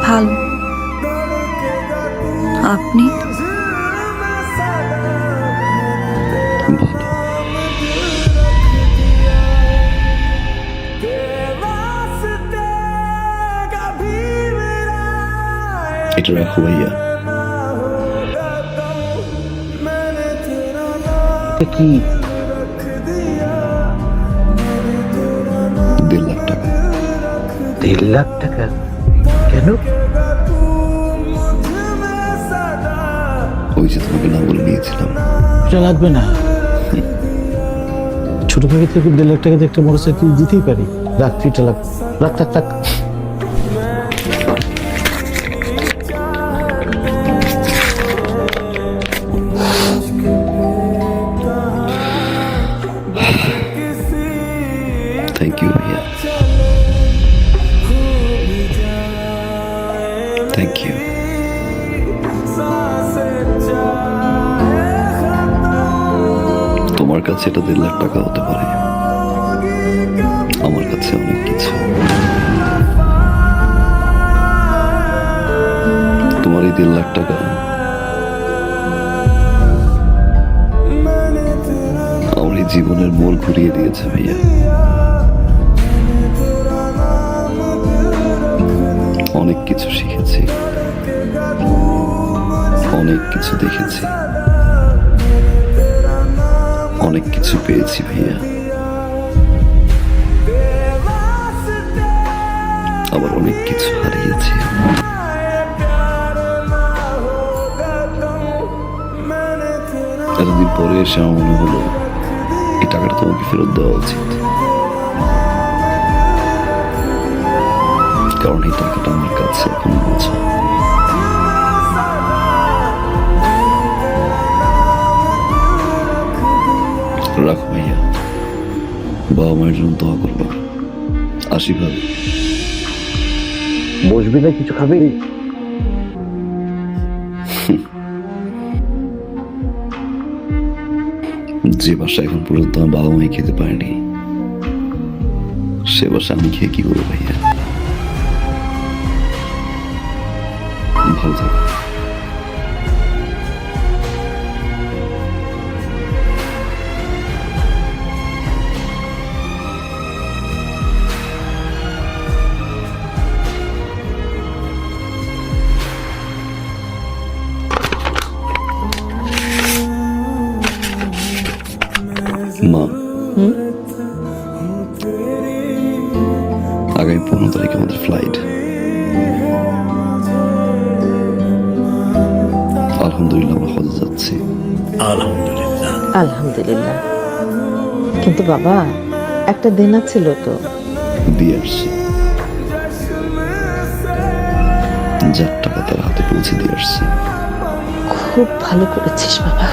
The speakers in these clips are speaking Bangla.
ভালো। আপনি? ভালো। এটা রাখো ভাইয়া। কি 1.5 লাখ টাকা। 1.5 লাখ টাকা? কেন? ওই যে তোমাকে না বলে নিয়েছিলাম। এটা লাগবে না। ছোট ভাই থেকে 1.5 লাখ টাকাতে একটা মোটরসাইকেল দিতেই পারি। রাখ, এটা লাগ, রাখ রাখ রাখ। থ্যাংক ইউ ভাইয়া, থ্যাংক ইউ। তোমার কাছে এটা 1.5 লাখ টাকা হতে পারে, আমার কাছে অনেক কিছু। তোমার এই 1.5 লাখ টাকা আমার এই জীবনের মোড় ঘুরিয়ে দিয়েছে ভাইয়া। অনেক কিছু শিখেছি, অনেক কিছু দেখেছি, অনেক কিছু পেয়েছি ভাইয়া, আবার অনেক কিছু হারিয়েছি। এতদিন পরে এসে আমার মনে হলো এই টাকাটা তোমাকে ফেরত দেওয়া উচিত, কারণ এই টাকাটা আমার কাছে এখন বোঝা। রাখো ভাইয়া, বাবা মায়ের জন্য দোয়া করবো। আসি ভাবি। বসবি না, কিছু খাবি? যে বাসা এখন পর্যন্ত আমার বাবা মাই খেতে পারেনি, সে বাসা আমি খেয়ে কি করবো ভাইয়া? ভালো থাকো। মা, আগামী 15 তারিখে আমাদের ফ্লাইট। আলহামদুলিল্লাহ আমরা হজে যাচ্ছি। আলহামদুলিল্লাহ। আলহামদুলিল্লাহ। কিন্তু বাবা, একটা দেনা ছিল তো। দিয়ে আসছি, যার টাকা তার হাতে পৌঁছে দিয়ে আসছি। খুব ভালো করেছিস বাবা।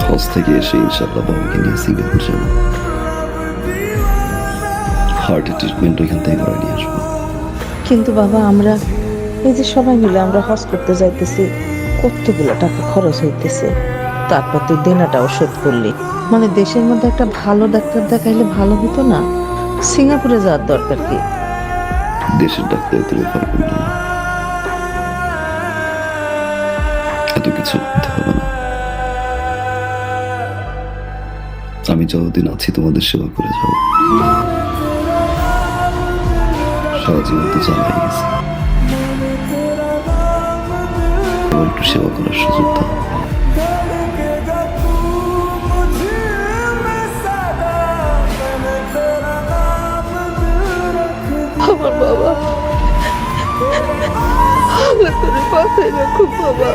হজ থেকে এসে ইনশাআল্লাহ বাবাকে নিয়ে সিঙ্গাপুর যাবো। হার্টের ট্রিটমেন্ট ওইখান থেকে করে নিয়ে আসবো। কিন্তু বাবা, আমরা এই যে সবাই মিলে আমরা হজ করতে যাইতেছি, কতগুলো টাকা খরচ হইতেছে, তারপর তুই দেনাটাও শোধ করলি। মানে দেশের মধ্যে একটা ভালো ডাক্তার দেখাইলে ভালো হতো না? সিঙ্গাপুরে যাওয়ার দরকার কি? দেশের ডাক্তারে তো রেফার করলো না, এত কিছু করতে হবে না। আমি যতদিন আছি তোমাদের সেবা করে যাবো। সারা জীবন তো জ্বালাই গেছে, এবার একটু সেবা করার সুযোগ দাও। আমার বাবা, আমার তোর পাশে রাখো বাবা।